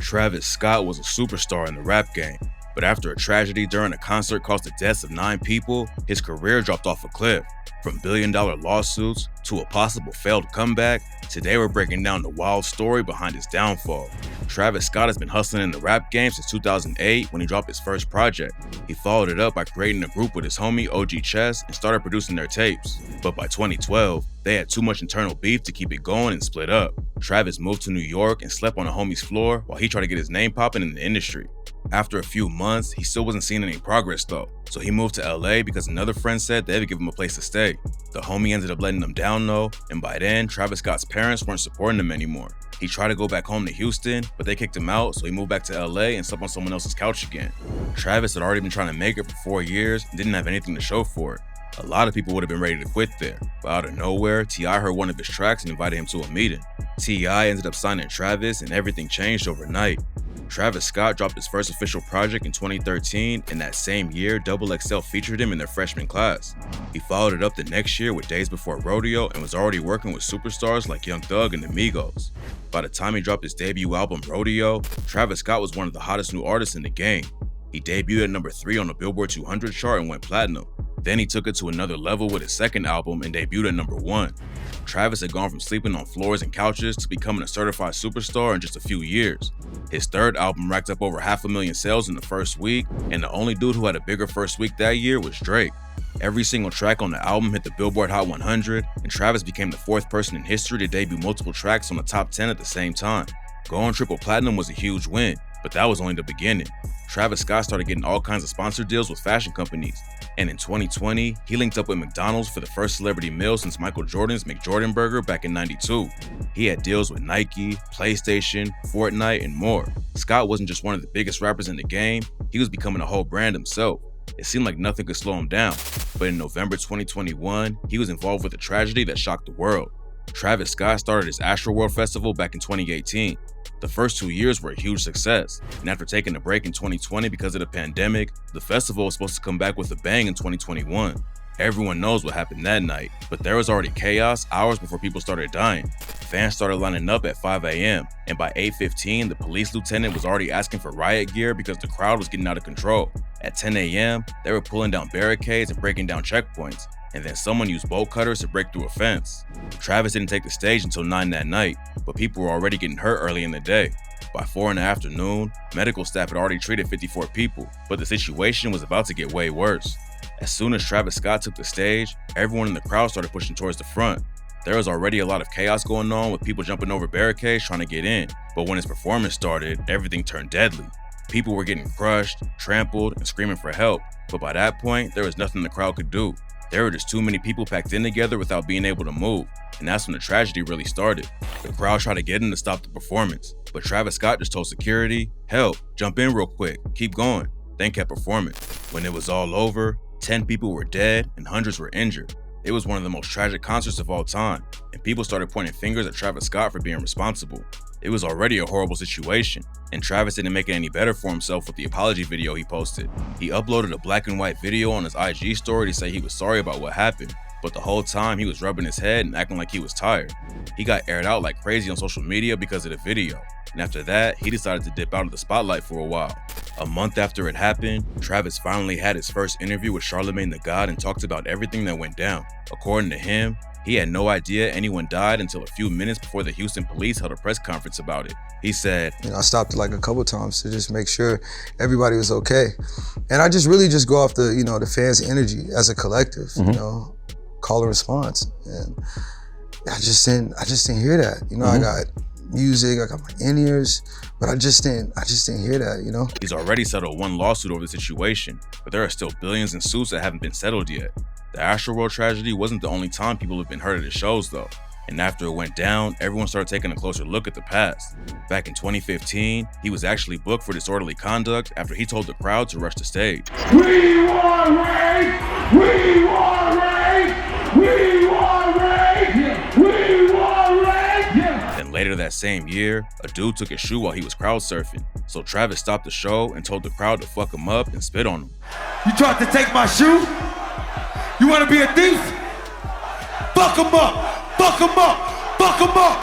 Travis Scott was a superstar in the rap game, but after a tragedy during a concert caused the deaths of 9 people, his career dropped off a cliff. From billion-dollar lawsuits to a possible failed comeback, today we're breaking down the wild story behind his downfall. Travis Scott has been hustling in the rap game since 2008 when he dropped his first project. He followed it up by creating a group with his homie OG Chess and started producing their tapes. But by 2012, they had too much internal beef to keep it going and split up. Travis moved to New York and slept on a homie's floor while he tried to get his name popping in the industry. After a few months, he still wasn't seeing any progress though, so he moved to LA because another friend said they would give him a place to stay. The homie ended up letting him down though, and by then, Travis Scott's parents weren't supporting him anymore. He tried to go back home to Houston, but they kicked him out, so he moved back to LA and slept on someone else's couch again. Travis had already been trying to make it for 4 years and didn't have anything to show for it. A lot of people would have been ready to quit there, but out of nowhere, T.I. heard one of his tracks and invited him to a meeting. T.I. ended up signing Travis and everything changed overnight. Travis Scott dropped his first official project in 2013, and that same year, XXL featured him in their freshman class. He followed it up the next year with Days Before Rodeo and was already working with superstars like Young Thug and the Migos. By the time he dropped his debut album, Rodeo, Travis Scott was one of the hottest new artists in the game. He debuted at number 3 on the Billboard 200 chart and went platinum. Then he took it to another level with his second album and debuted at number 1. Travis had gone from sleeping on floors and couches to becoming a certified superstar in just a few years. His third album racked up over 500,000 sales in the first week, and the only dude who had a bigger first week that year was Drake. Every single track on the album hit the Billboard Hot 100, and Travis became the 4th person in history to debut multiple tracks on the top 10 at the same time. Going triple platinum was a huge win, but that was only the beginning. Travis Scott started getting all kinds of sponsor deals with fashion companies, and in 2020, he linked up with McDonald's for the first celebrity meal since Michael Jordan's McJordan Burger back in '92. He had deals with Nike, PlayStation, Fortnite, and more. Scott wasn't just one of the biggest rappers in the game, he was becoming a whole brand himself. It seemed like nothing could slow him down, but in November 2021, he was involved with a tragedy that shocked the world. Travis Scott started his Astroworld Festival back in 2018. The first 2 years were a huge success, and after taking a break in 2020 because of the pandemic, the festival was supposed to come back with a bang in 2021. Everyone knows what happened that night, but there was already chaos hours before people started dying. Fans started lining up at 5 a.m., and by 8:15, the police lieutenant was already asking for riot gear because the crowd was getting out of control. At 10 a.m., they were pulling down barricades and breaking down checkpoints, and then someone used bolt cutters to break through a fence. Travis didn't take the stage until 9 that night, but people were already getting hurt early in the day. By 4 in the afternoon, medical staff had already treated 54 people, but the situation was about to get way worse. As soon as Travis Scott took the stage, everyone in the crowd started pushing towards the front. There was already a lot of chaos going on with people jumping over barricades trying to get in, but when his performance started, everything turned deadly. People were getting crushed, trampled, and screaming for help, but by that point, there was nothing the crowd could do. There were just too many people packed in together without being able to move, and that's when the tragedy really started. The crowd tried to get him to stop the performance, but Travis Scott just told security, "Help, jump in real quick, keep going," then kept performing. When it was all over, 10 people were dead and hundreds were injured. It was one of the most tragic concerts of all time, and people started pointing fingers at Travis Scott for being responsible. It was already a horrible situation, and Travis didn't make it any better for himself with the apology video he posted. He uploaded a black and white video on his IG story to say he was sorry about what happened, but the whole time he was rubbing his head and acting like he was tired. He got aired out like crazy on social media because of the video, and after that, he decided to dip out of the spotlight for a while. A month after it happened, Travis finally had his first interview with Charlemagne the God and talked about everything that went down. According to him, he had no idea anyone died until a few minutes before the Houston police held a press conference about it. He said, I stopped like a couple times to just make sure everybody was okay. And I just really just go off the, the fans' energy as a collective, call and response. And I just didn't hear that. I got music, I got my in-ears, but I just didn't hear that, He's already settled one lawsuit over the situation, but there are still billions in suits that haven't been settled yet. The Astroworld tragedy wasn't the only time people have been hurt at his shows though, and after it went down, everyone started taking a closer look at the past. Back in 2015, he was actually booked for disorderly conduct after he told the crowd to rush the stage. We want rape! We want rape! We want rape! We want rape! Then later that same year, a dude took his shoe while he was crowd surfing, so Travis stopped the show and told the crowd to fuck him up and spit on him. You tried to take my shoe? You want to be a thief? Fuck him up! Fuck him up! Fuck him up!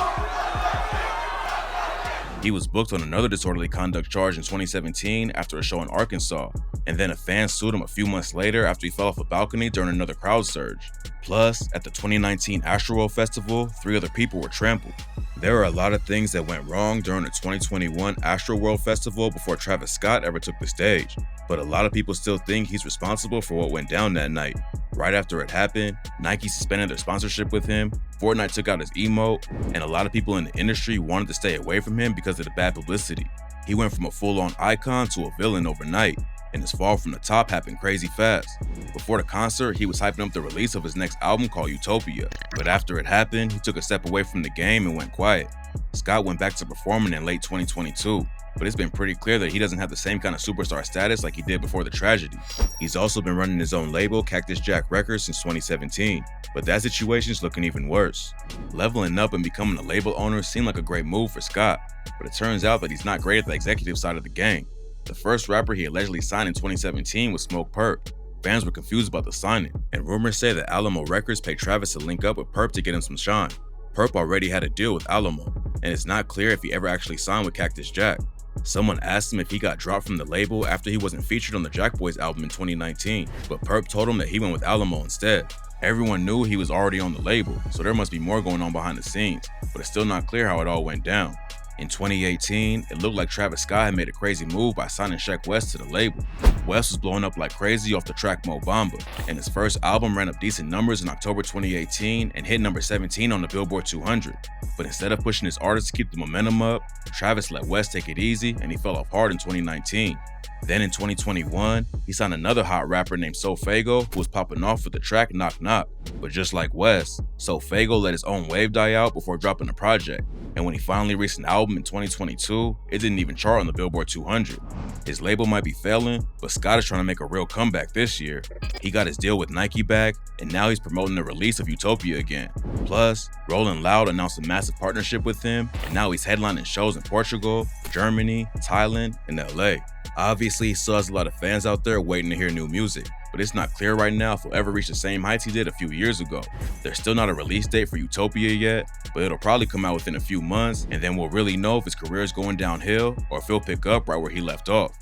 He was booked on another disorderly conduct charge in 2017 after a show in Arkansas, and then a fan sued him a few months later after he fell off a balcony during another crowd surge. Plus, at the 2019 Astroworld Festival, 3 other people were trampled. There are a lot of things that went wrong during the 2021 Astroworld Festival before Travis Scott ever took the stage, but a lot of people still think he's responsible for what went down that night. Right after it happened, Nike suspended their sponsorship with him, Fortnite took out his emote, and a lot of people in the industry wanted to stay away from him because of the bad publicity. He went from a full-on icon to a villain overnight, and his fall from the top happened crazy fast. Before the concert, he was hyping up the release of his next album called Utopia, but after it happened, he took a step away from the game and went quiet. Scott went back to performing in late 2022, but it's been pretty clear that he doesn't have the same kind of superstar status like he did before the tragedy. He's also been running his own label, Cactus Jack Records, since 2017, but that situation's looking even worse. Leveling up and becoming a label owner seemed like a great move for Scott, but it turns out that he's not great at the executive side of the game. The first rapper he allegedly signed in 2017 was Smoke Perp. Fans were confused about the signing, and rumors say that Alamo Records paid Travis to link up with Perp to get him some shine. Perp already had a deal with Alamo, and it's not clear if he ever actually signed with Cactus Jack. Someone asked him if he got dropped from the label after he wasn't featured on the Jack Boys album in 2019, but Perp told him that he went with Alamo instead. Everyone knew he was already on the label, so there must be more going on behind the scenes, but it's still not clear how it all went down. In 2018, it looked like Travis Scott had made a crazy move by signing Sheck West to the label. West was blowing up like crazy off the track Mo Bamba, and his first album ran up decent numbers in October 2018 and hit number 17 on the Billboard 200. But instead of pushing his artists to keep the momentum up, Travis let West take it easy and he fell off hard in 2019. Then in 2021, he signed another hot rapper named SoFaygo who was popping off with the track Knock Knock. But just like West, SoFaygo let his own wave die out before dropping a project. And when he finally released an album in 2022, it didn't even chart on the Billboard 200. His label might be failing, but Scott is trying to make a real comeback this year. He got his deal with Nike back, and now he's promoting the release of Utopia again. Plus, Rolling Loud announced a massive partnership with him, and now he's headlining shows in Portugal, Germany, Thailand, and LA. Obviously, he still has a lot of fans out there waiting to hear new music, but it's not clear right now if he'll ever reach the same heights he did a few years ago. There's still not a release date for Utopia yet, but it'll probably come out within a few months, and then we'll really know if his career is going downhill or if he'll pick up right where he left off.